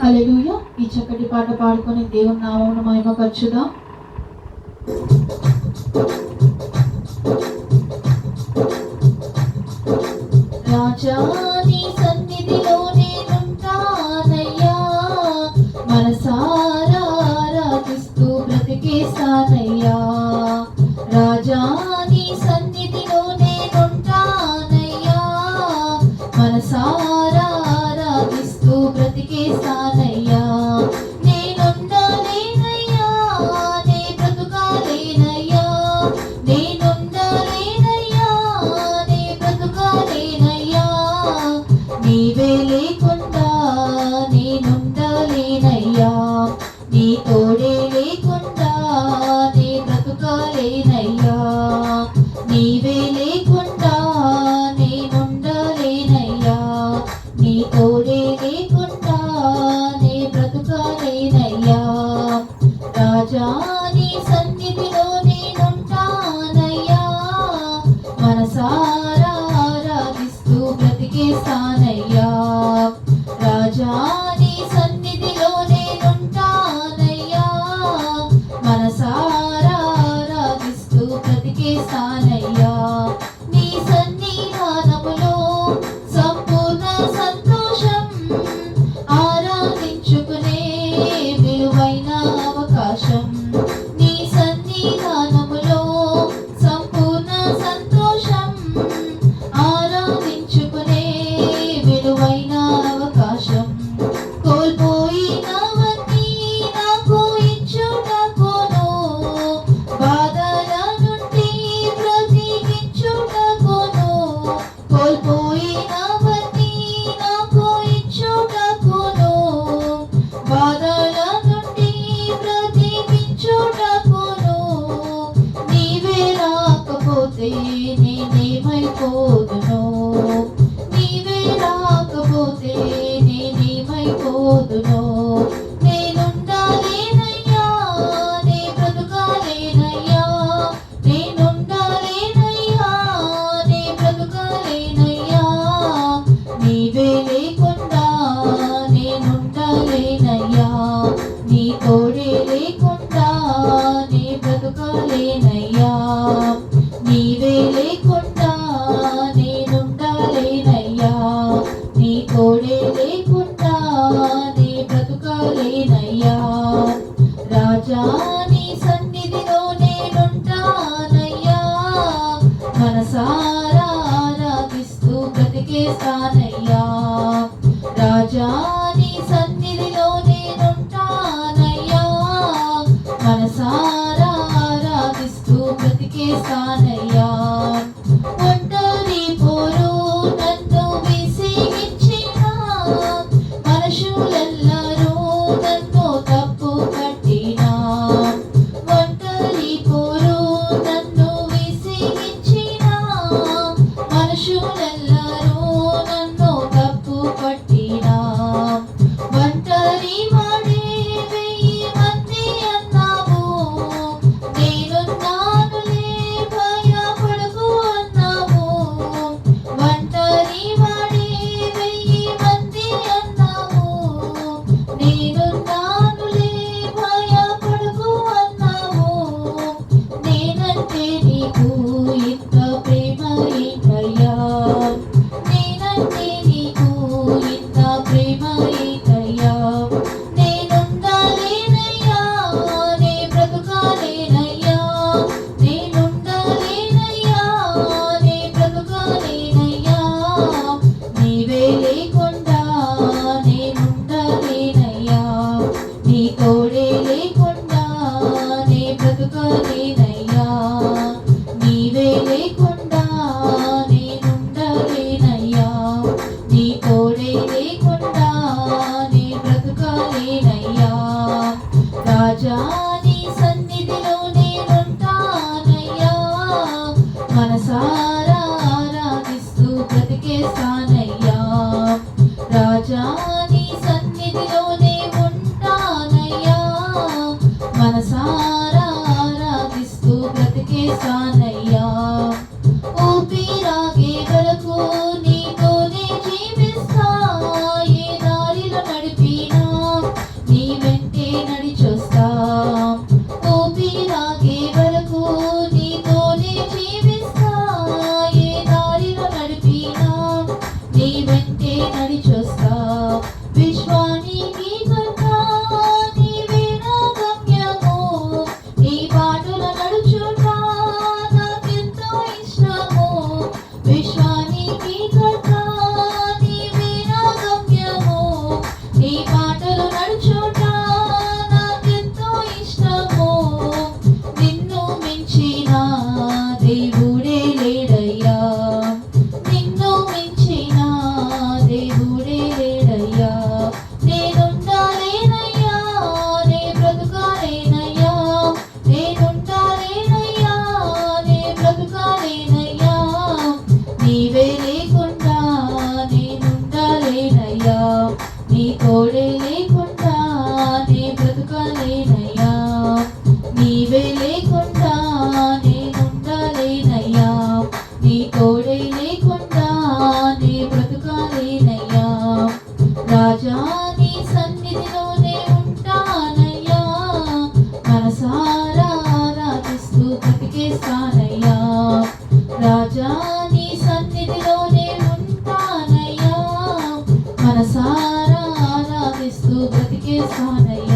హల్లెలూయా. ఈ చక్కటి పాట పాడుకొని దేవుని నామమును మహిమపరచుదాం. రాజా నీ సన్నిధిలో నేనుంటానయ్యా, మనసారా ఆరాధిస్తూ బ్రతికేస్తానయ్యా. రాజా నీ సన్నిధిలో నేనుంటానయ్యా, మనసారా ఆరాధిస్తూ బ్రతికేస్తానయ్యా. నేనుండాలేనయ్యా, నే బ్రతుకాలేనయ్యా, నేనుండాలేనయ్యా, నే బ్రతుకాలేనయ్యా. నీవే లేకుండా నేనుండాలేనయ్యా, నీ తోడే లేకుండా నే బ్రతుకాలేనయ్యా. నీవే లేకుండా నేనుండాలేనయ్యా, నీ తోడే లేకుండా నే బ్రతుకాలేనయ్యా. రాజా నీ సన్నిధిలో నేనుంటానయ్యా, మనసారా ఆరాధిస్తూ బ్రతికేస్తానయ్యా. రాజా నీ సన్నిధిలో నేనుంటానయ్యా, మనసారా ఆరాధిస్తూ బ్రతికేస్తానయ్యా. నీ సన్నిధానములో సంపూర్ణ సంతోషం, ఆరాధించుకునే విలువైన అవకాశం. నీ సన్నిధానములో సంపూర్ణ సంతోషం, ఆరాధించుకునే విలువైన అవకాశం. కోల్పోయినవన్నీ నాకు ఇచ్చుటకును, బాధల నుండి బ్రతికించుటకును. కోల్పోయినవన్నీ నాకు ఇచ్చుటకును, బాధల నుండి బ్రతికించుటకును. నీవే రాకపోతే నేనేమైపోదును, నీవే రాకపోతే నేనేమైపోదును. నేనుండాలేనయ్యా, నే బ్రతుకాలేనయ్యా, నేనుండాలేనయ్యా, నే బ్రతుకాలేనయ్యా. నీవే లేకుండా నేనుండాలేనయ్యా, నీ తోడే లేకుండా నే బ్రతుకాలేనయ్యా. నీవే లేకుండా నేనుండాలేనయ్యా, నీ తోడే లేకుండా నే బ్రతుకాలేనయ్యా. రాజా నీ సన్నిధిలో నేనుంటానయ్యా, మనసారా ఆరాధిస్తూ బ్రతికేస్తానయ్యా. రాజా నీ సన్నిధిలో నేనుంటానయ్యా, మనసారా ఆరాధిస్తూ బ్రతికేస్తానయ్యా. ఒంటరి పోరు నన్ను విసిగించినా, మనుషులెల్లరూ నన్ను తప్పు పట్టినా. ఒంటరి పోరు నన్ను విసిగించినా, మనుషులెల్లరూ నన్ను తప్పు పట్టినా. ఒంటరి వాడే 1000 మంది అన్నావు, నేనున్నానులే భయపడకు అన్నావు. ఒంటరి వాడే 1000 మంది అన్నావు, నేనున్నానులే భయపడకు అన్నావు. నేనంటే నీకు ఇంత ప్రేమ ఏంటయ్యా, నేనంటే నీకు ఇంత ప్రేమ ఏంటయ్యా. నేనుండాలేనయ్యా, నే బ్రతుకాలేనయ్యా, నేనుండాలేనయ్యా, నే బ్రతుకాలేనయ్యా. నీవే లేకుండా నేనుండాలేనయ్యా, నీ తోడే లేకుండా నే బ్రతుకాలేనయ్యా. నీవే లేకుండా నేనుండాలేనయ్యా, నీ తోడే లేకుండా నే బ్రతుకాలేనయ్యా. రాజా నీ సన్నిధిలో నేనుంటానయ్యా, మనసారా ఆరాధిస్తూ బ్రతికేస్తానయ్యా. రాజా నీ సన్నిధిలో నేనుంటానయ్యా, మనసారా ఆరాధిస్తూ బ్రతికేస్తానయ్యా. ఊపిరాగే వరకు నీతోనే జీవిస్తా, ఏ దారిలో నడిపినా నీ తోడే లేకుండా నే బ్రతుకలేనయ్యా, నీవే లేకుండా నేనుండలేనయ్యా, నీ తోడే లేకుండా నే బ్రతుకలేనయ్యా. రాజా నీ సన్నిధిలోనే ఉంటానయ్యా, మనసారా ఆరాధిస్తూ బ్రతికేస్తానయ్యా. రాజా నీ సన్నిధిలోనే ఉంటానయ్యా, మనసారా ఆరాధిస్తూ బ్రతికేస్తానయ్యా.